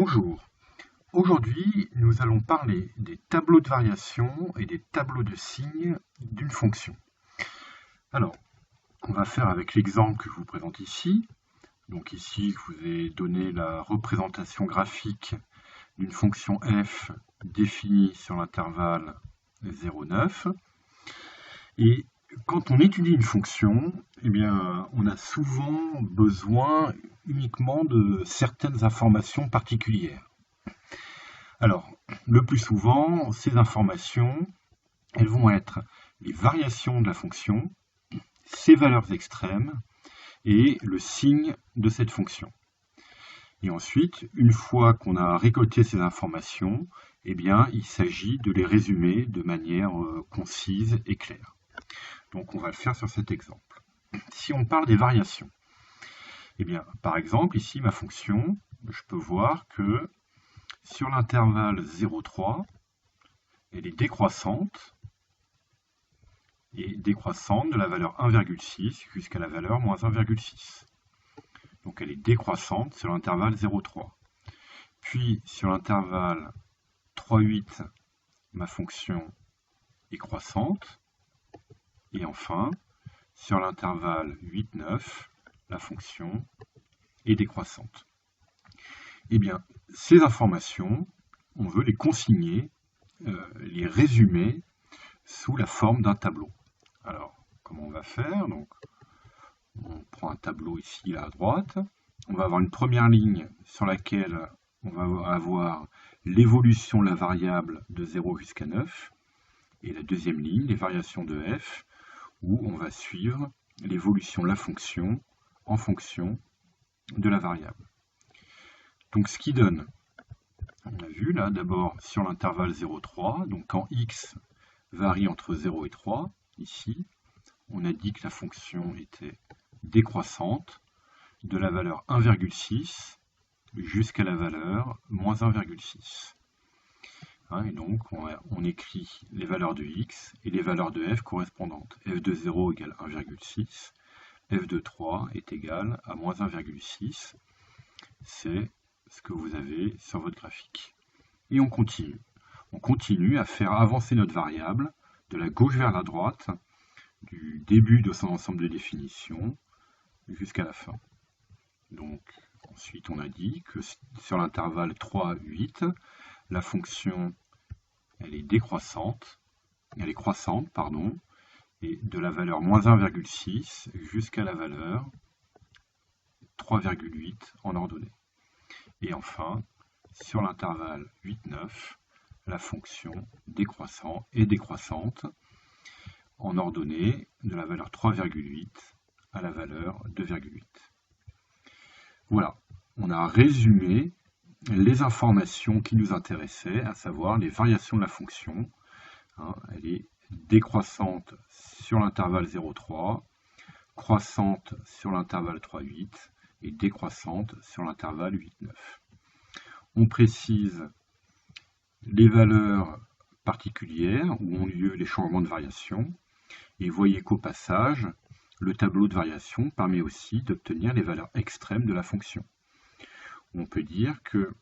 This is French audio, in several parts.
Bonjour, aujourd'hui nous allons parler des tableaux de variation et des tableaux de signes d'une fonction. Alors, on va faire avec l'exemple que je vous présente ici. Donc ici, je vous ai donné la représentation graphique d'une fonction f définie sur l'intervalle 0,9. Et quand on étudie une fonction, eh bien, on a souvent besoin uniquement de certaines informations particulières. Alors, le plus souvent, ces informations, elles vont être les variations de la fonction, ses valeurs extrêmes et le signe de cette fonction. Et ensuite, une fois qu'on a récolté ces informations, eh bien, il s'agit de les résumer de manière concise et claire. Donc, on va le faire sur cet exemple. Si on parle des variations, eh bien, par exemple, ici, ma fonction, je peux voir que sur l'intervalle 0,3, elle est décroissante, et décroissante de la valeur 1,6 jusqu'à la valeur moins 1,6. Donc elle est décroissante sur l'intervalle 0,3. Puis sur l'intervalle 3,8, ma fonction est croissante. Et enfin, sur l'intervalle 8,9, la fonction est décroissante. Eh bien, ces informations, on veut les consigner, les résumer sous la forme d'un tableau. Alors, comment on va faire? Donc, on prend un tableau ici à droite. On va avoir une première ligne sur laquelle on va avoir l'évolution de la variable de 0 jusqu'à 9. Et la deuxième ligne, les variations de f, où on va suivre l'évolution de la fonction en fonction de la variable. Donc ce qui donne, on a vu là d'abord sur l'intervalle 0,3, donc quand x varie entre 0 et 3, ici, on a dit que la fonction était décroissante de la valeur 1,6 jusqu'à la valeur moins 1,6. Et donc, on écrit les valeurs de x et les valeurs de f correspondantes. f de 0 égale 1,6, f de 3 est égal à moins 1,6. C'est ce que vous avez sur votre graphique. Et on continue. On continue à faire avancer notre variable de la gauche vers la droite, du début de son ensemble de définition jusqu'à la fin. Donc, ensuite, on a dit que sur l'intervalle 3,8, la fonction, elle est décroissante, et de la valeur moins 1,6 jusqu'à la valeur 3,8 en ordonnée. Et enfin, sur l'intervalle 8,9, la fonction est décroissante en ordonnée de la valeur 3,8 à la valeur 2,8. Voilà, on a résumé les informations qui nous intéressaient, à savoir les variations de la fonction. Elle est décroissante sur l'intervalle 0,3, croissante sur l'intervalle 3,8 et décroissante sur l'intervalle 8,9. On précise les valeurs particulières où ont lieu les changements de variation. Et voyez qu'au passage, le tableau de variation permet aussi d'obtenir les valeurs extrêmes de la fonction. On peut dire que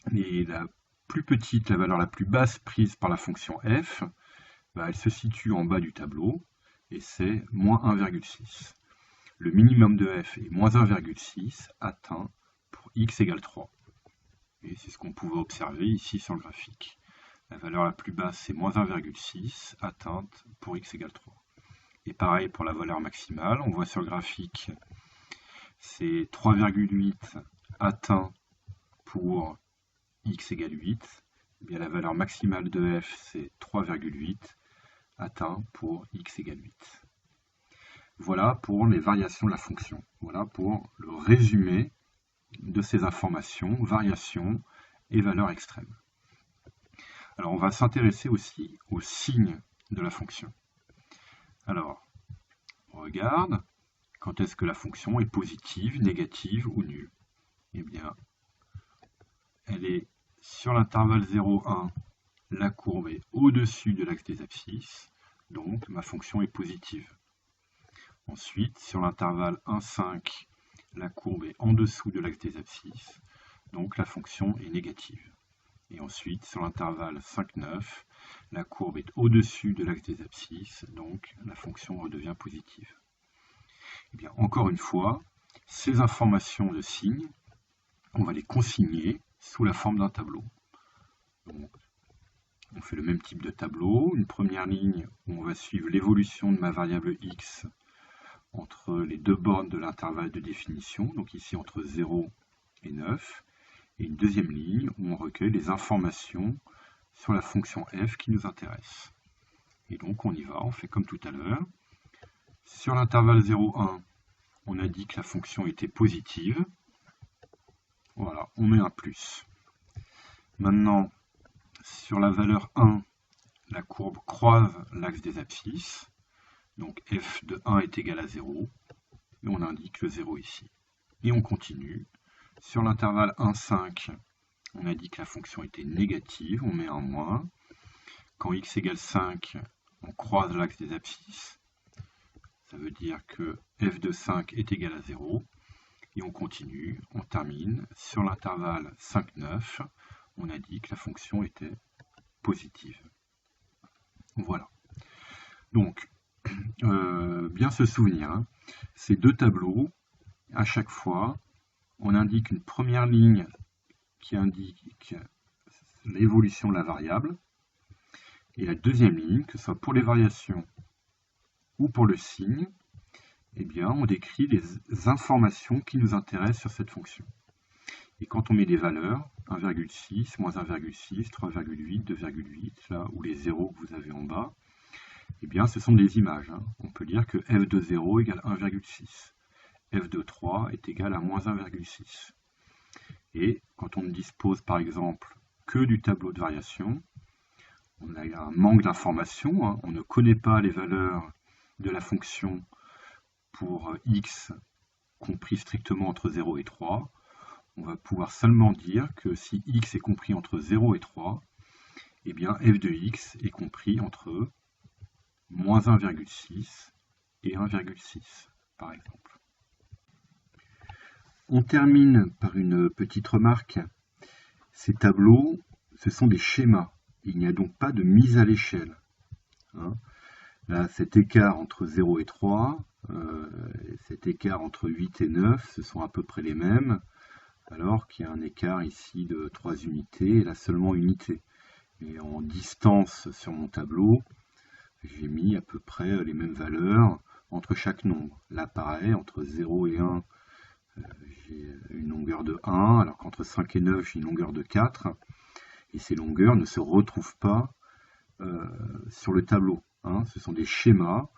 la plus petite, la valeur la plus basse prise par la fonction f, elle se situe en bas du tableau, et c'est moins 1,6. Le minimum de f est moins 1,6 atteint pour x égale 3. Et c'est ce qu'on pouvait observer ici sur le graphique. La valeur la plus basse, c'est moins 1,6 atteinte pour x égale 3. Et pareil pour la valeur maximale, on voit sur le graphique, c'est 3,8 atteint pour x égale 8. Et bien la valeur maximale de f, c'est 3,8 atteint pour x égale 8. Voilà pour les variations de la fonction. Voilà pour le résumé de ces informations, variations et valeurs extrêmes. Alors on va s'intéresser aussi aux signes de la fonction. Alors, on regarde quand est-ce que la fonction est positive, négative ou nulle. Eh bien, elle est sur l'intervalle 0,1, la courbe est au-dessus de l'axe des abscisses, donc ma fonction est positive. Ensuite, sur l'intervalle 1,5, la courbe est en dessous de l'axe des abscisses, donc la fonction est négative. Et ensuite, sur l'intervalle 5, 9, la courbe est au-dessus de l'axe des abscisses, donc la fonction redevient positive. Et bien, encore une fois, ces informations de signes, on va les consigner sous la forme d'un tableau. Donc, on fait le même type de tableau, une première ligne où on va suivre l'évolution de ma variable x entre les deux bornes de l'intervalle de définition, donc ici entre 0 et 9, et une deuxième ligne où on recueille les informations sur la fonction f qui nous intéresse. Et donc on y va, on fait comme tout à l'heure. Sur l'intervalle 0, 1, on a dit que la fonction était positive. Voilà, on met un plus. Maintenant, sur la valeur 1, la courbe croise l'axe des abscisses. Donc f de 1 est égal à 0. Et on indique le 0 ici. Et on continue. Sur l'intervalle 1, 5, on a dit que la fonction était négative, on met un moins. Quand x égale 5, on croise l'axe des abscisses. Ça veut dire que f de 5 est égal à 0. Et on continue, on termine. Sur l'intervalle 5, 9, on a dit que la fonction était positive. Voilà. Donc, bien se souvenir, hein, ces deux tableaux, à chaque fois, on indique une première ligne qui indique l'évolution de la variable, et la deuxième ligne, que ce soit pour les variations ou pour le signe, eh bien, on décrit les informations qui nous intéressent sur cette fonction. Et quand on met des valeurs, 1,6, moins 1,6, 3,8, 2,8, là, ou les zéros que vous avez en bas, eh bien, ce sont des images. Hein. On peut dire que f de 0 égale 1,6. f de 3 est égal à moins 1,6. Et quand on ne dispose par exemple que du tableau de variation, on a un manque d'informations, hein. On ne connaît pas les valeurs de la fonction pour x compris strictement entre 0 et 3. On va pouvoir seulement dire que si x est compris entre 0 et 3, eh bien f de x est compris entre moins 1,6 et 1,6, par exemple. On termine par une petite remarque. Ces tableaux, ce sont des schémas. Il n'y a donc pas de mise à l'échelle. Hein. Là, cet écart entre 0 et 3, cet écart entre 8 et 9, ce sont à peu près les mêmes, alors qu'il y a un écart ici de 3 unités, et là seulement unité. Et en distance sur mon tableau, j'ai mis à peu près les mêmes valeurs entre chaque nombre. Là, pareil, entre 0 et 1, j'ai une longueur de 1, alors qu'entre 5 et 9, j'ai une longueur de 4. Et ces longueurs ne se retrouvent pas sur le tableau. Hein. Ce sont des schémas,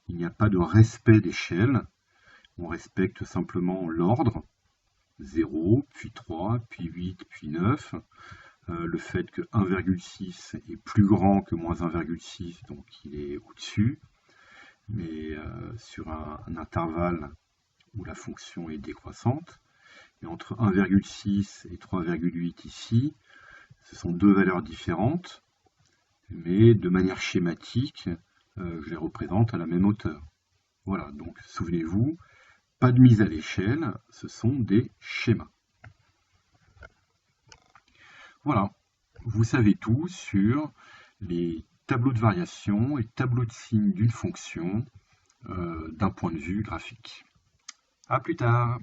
il n'y a pas de respect d'échelle. On respecte simplement l'ordre, 0, puis 3, puis 8, puis 9. Le fait que 1,6 est plus grand que moins 1,6, donc il est au-dessus. Mais sur un intervalle où la fonction est décroissante. Et entre 1,6 et 3,8 ici, ce sont deux valeurs différentes, mais de manière schématique, je les représente à la même hauteur. Voilà, donc souvenez-vous, pas de mise à l'échelle, ce sont des schémas. Voilà, vous savez tout sur les tableaux de variation et tableaux de signes d'une fonction d'un point de vue graphique. À plus tard!